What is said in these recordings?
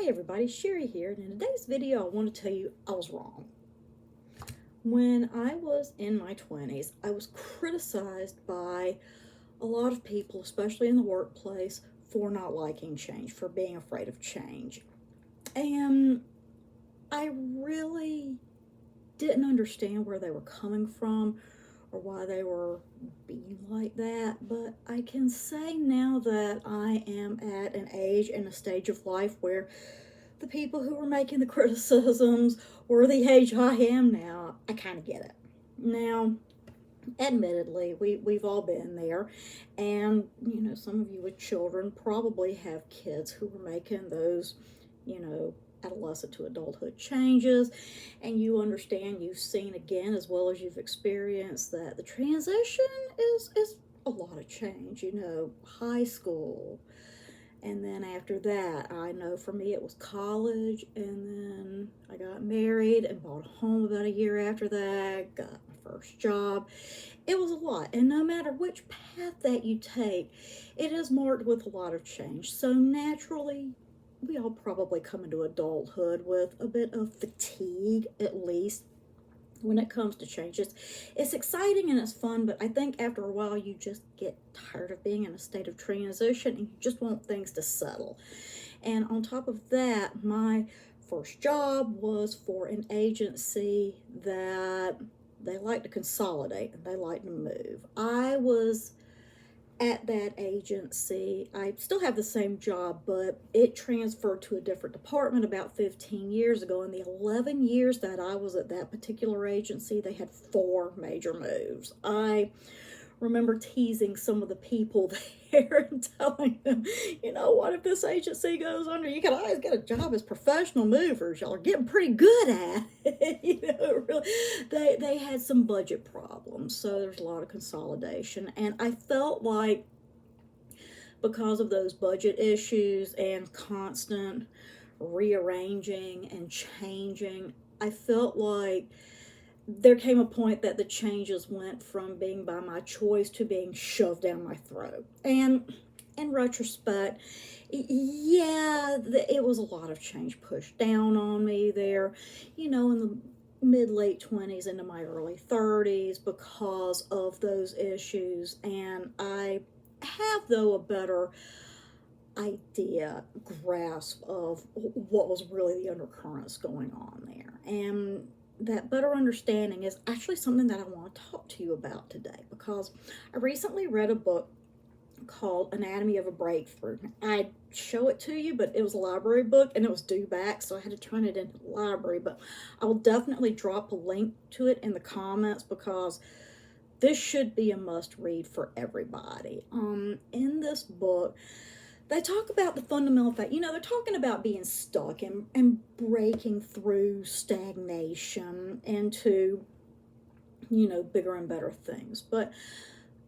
Hey everybody, Sherry here, and in today's video I want to tell you I was wrong. When I was in my 20s, I was criticized by a lot of people, especially in the workplace, for not liking change, for being afraid of change. And I really didn't understand where they were coming from or why they were being like that, but I can say now that I am at an age and a stage of life where the people who were making the criticisms were the age I am now. I kind of get it. Now, admittedly, we've all been there, and some of you with children probably have kids who were making those, adolescent to adulthood changes, and you understand, you've seen again as well as you've experienced that the transition is a lot of change. High school, and then after that, I know for me it was college, and then I got married and bought a home about a year after that, got my first job. It was a lot, and no matter which path that you take, it is marked with a lot of change. So naturally, we all probably come into adulthood with a bit of fatigue, at least when it comes to changes. It's exciting and it's fun, but I think after a while you just get tired of being in a state of transition and you just want things to settle. And on top of that, my first job was for an agency that they like to consolidate and they like to move. I was at that agency. I still have the same job, but it transferred to a different department about 15 years ago. In the 11 years that I was at that particular agency, they had 4 major moves. I remember teasing some of the people there and telling them, what if this agency goes under? You can always get a job as professional movers. Y'all are getting pretty good at it. Really, they had some budget problems, so there's a lot of consolidation. And I felt like because of those budget issues and constant rearranging and changing, I felt like there came a point that the changes went from being by my choice to being shoved down my throat. And in retrospect, yeah, it was a lot of change pushed down on me there, in the mid-late 20s into my early 30s because of those issues. And I have, though, a better grasp of what was really the undercurrents going on there. And that better understanding is actually something that I want to talk to you about today, because I recently read a book called Anatomy of a Breakthrough. I'd show it to you, but it was a library book and it was due back, so I had to turn it into the library. But I will definitely drop a link to it in the comments because this should be a must read for everybody. In this book, they talk about the fundamental fact, they're talking about being stuck and breaking through stagnation into, bigger and better things. But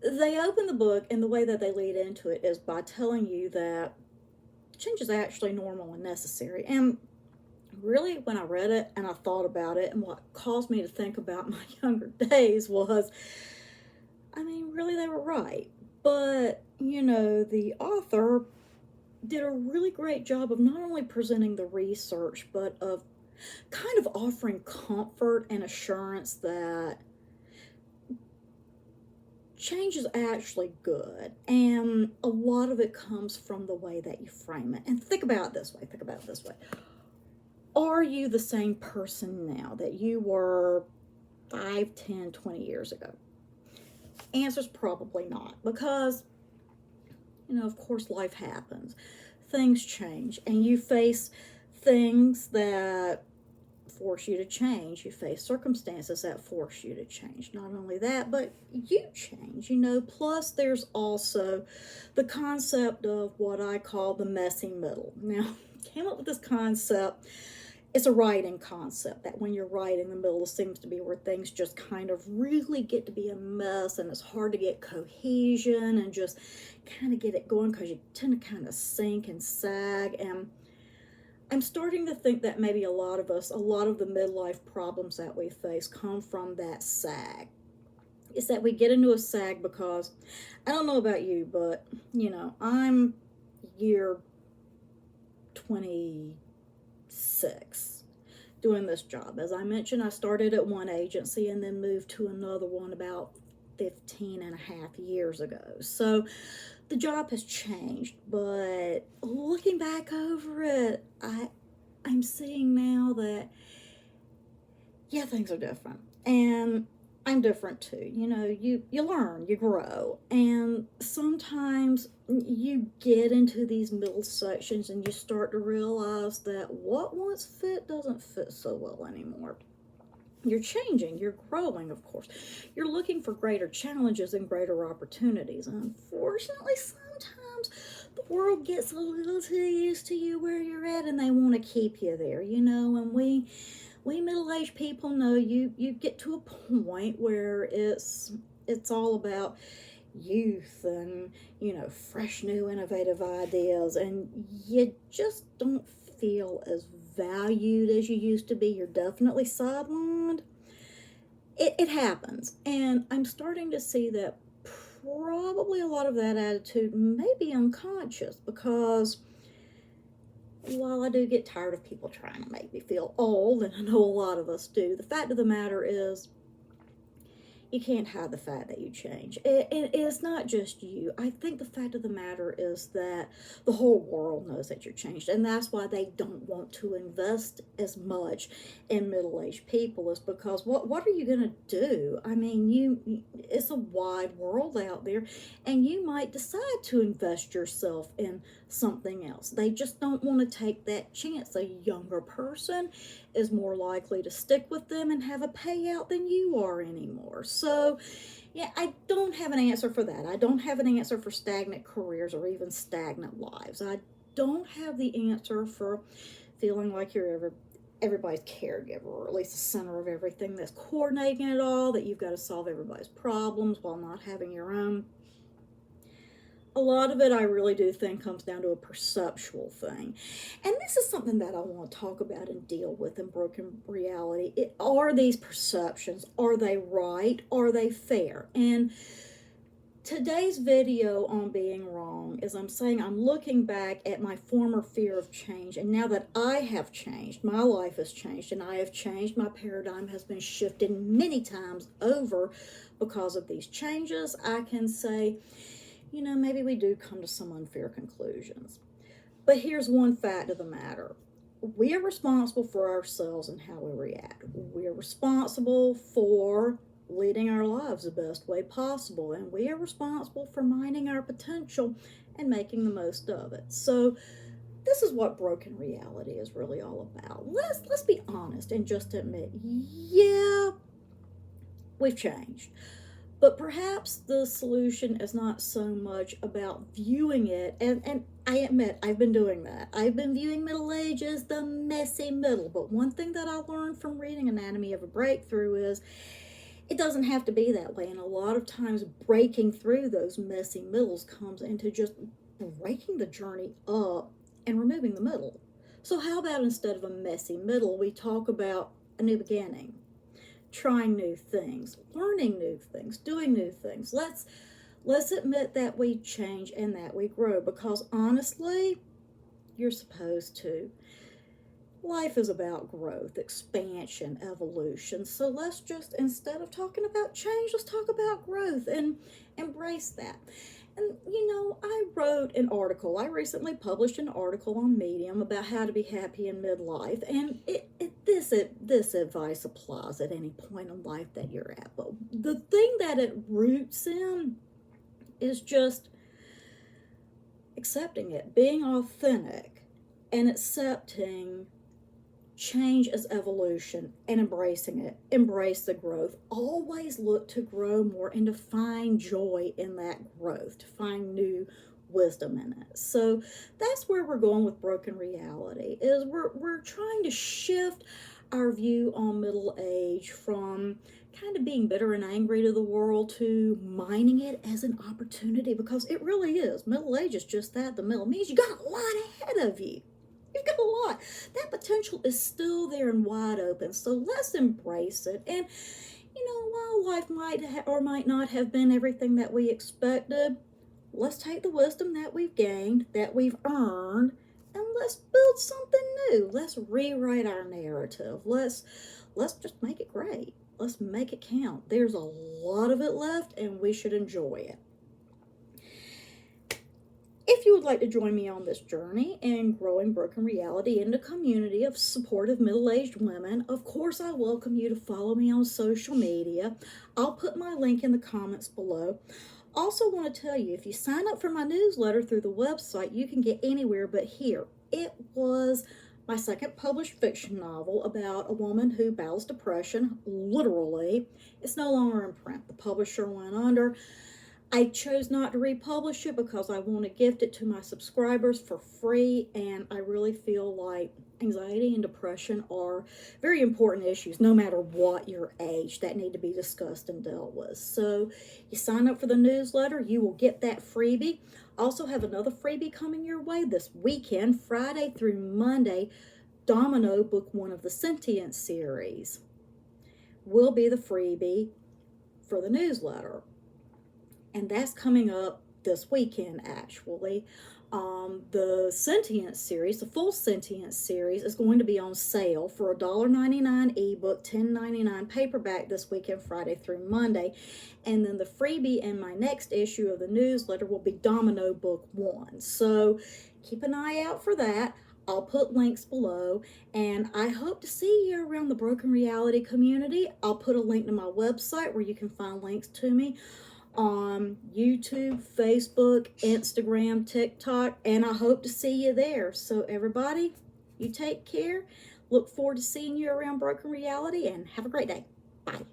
they open the book, and the way that they lead into it is by telling you that change is actually normal and necessary. And really, when I read it and I thought about it, and what caused me to think about my younger days was, really they were right. But, the author did a really great job of not only presenting the research, but of kind of offering comfort and assurance that change is actually good. And a lot of it comes from the way that you frame it. And think about it this way. Are you the same person now that you were 5, 10, 20 years ago? Answer's probably not, because of course, life happens. Things change, and you face things that force you to change. You face circumstances that force you to change. Not only that, but you change, Plus, there's also the concept of what I call the messy middle. Now, I came up with this concept. It's a writing concept, that when you're writing, the middle seems to be where things just kind of really get to be a mess, and it's hard to get cohesion and just kind of get it going because you tend to kind of sink and sag. And I'm starting to think that maybe a lot of the midlife problems that we face come from that sag. It's that we get into a sag because, I don't know about you, but, I'm year 20 6 doing this job. As I mentioned, I started at one agency and then moved to another one about 15 and a half years ago. So the job has changed, but looking back over it, I'm seeing now that, yeah, things are different. And I'm different too. You know, you learn, you grow, and sometimes you get into these middle sections and you start to realize that what once fit doesn't fit so well anymore. You're changing, you're growing, of course. You're looking for greater challenges and greater opportunities. And unfortunately, sometimes the world gets a little too used to you where you're at and they want to keep you there, you know, and we middle-aged people know you get to a point where it's all about youth and, you know, fresh new innovative ideas, and you just don't feel as valued as you used to be. You're definitely sidelined. It happens, and I'm starting to see that probably a lot of that attitude may be unconscious, because while I do get tired of people trying to make me feel old, and I know a lot of us do, the fact of the matter is you can't hide the fact that you change. It's not just you. I think the fact of the matter is that the whole world knows that you're changed, and that's why they don't want to invest as much in middle-aged people, is because what are you going to do? I mean, it's a wide world out there, and you might decide to invest yourself in something else. They just don't want to take that chance. A younger person is more likely to stick with them and have a payout than you are anymore. So, yeah, I don't have an answer for that. I don't have an answer for stagnant careers or even stagnant lives. I don't have the answer for feeling like you're everybody's caregiver, or at least the center of everything, that's coordinating it all, that you've got to solve everybody's problems while not having your own. A lot of it, I really do think, comes down to a perceptual thing. And this is something that I want to talk about and deal with in Broken Reality. Are these perceptions, are they right? Are they fair? And today's video on being wrong is I'm saying I'm looking back at my former fear of change, and now that I have changed, my life has changed, and I have changed, my paradigm has been shifted many times over because of these changes, I can say, you know, maybe we do come to some unfair conclusions. But here's one fact of the matter. We are responsible for ourselves and how we react. We are responsible for leading our lives the best way possible, and we are responsible for minding our potential and making the most of it. So this is what Broken Reality is really all about. Let's be honest and just admit, yeah, we've changed. But perhaps the solution is not so much about viewing it, and I admit, I've been doing that. I've been viewing middle age as the messy middle, but one thing that I learned from reading Anatomy of a Breakthrough is it doesn't have to be that way, and a lot of times breaking through those messy middles comes into just breaking the journey up and removing the middle. So how about instead of a messy middle, we talk about a new beginning? Trying new things, learning new things, doing new things. Let's admit that we change and that we grow, because honestly, you're supposed to. Life is about growth, expansion, evolution. So let's just, instead of talking about change, let's talk about growth and embrace that. And, you know, I wrote an article. I recently published an article on Medium about how to be happy in midlife. And this advice applies at any point in life that you're at. But the thing that it roots in is just accepting it, being authentic, and accepting change as evolution and embracing it. Embrace the growth. Always look to grow more and to find joy in that growth, to find new wisdom in it. So that's where we're going with Broken Reality, is we're trying to shift our view on middle age from kind of being bitter and angry to the world to mining it as an opportunity, because it really is. Middle age is just that. The middle means you got a lot ahead of you. You've got a lot. That potential is still there and wide open. So let's embrace it. And, you know, while life might or might not have been everything that we expected, let's take the wisdom that we've gained, that we've earned, and let's build something new. Let's rewrite our narrative. Let's just make it great. Let's make it count. There's a lot of it left, and we should enjoy it. If you would like to join me on this journey in growing Broken Reality into a community of supportive middle-aged women, of course I welcome you to follow me on social media. I'll put my link in the comments below. Also want to tell you, if you sign up for my newsletter through the website, you can get anywhere but here. It was my second published fiction novel about a woman who battles depression, literally. It's no longer in print. The publisher went under. I chose not to republish it because I want to gift it to my subscribers for free, and I really feel like anxiety and depression are very important issues, no matter what your age, that need to be discussed and dealt with. So you sign up for the newsletter, you will get that freebie. I also have another freebie coming your way this weekend, Friday through Monday. Domino, book 1 of the Sentient series, will be the freebie for the newsletter. And that's coming up this weekend, actually. The Sentient series, the full Sentient series, is going to be on sale for $1.99 ebook, $10.99 paperback this weekend, Friday through Monday. And then the freebie in my next issue of the newsletter will be Domino Book 1. So keep an eye out for that. I'll put links below, and I hope to see you around the Broken Reality community. I'll put a link to my website where you can find links to me on YouTube, Facebook, Instagram, TikTok, and I hope to see you there. So everybody, you take care. Look forward to seeing you around Broken Reality, and have a great day. Bye.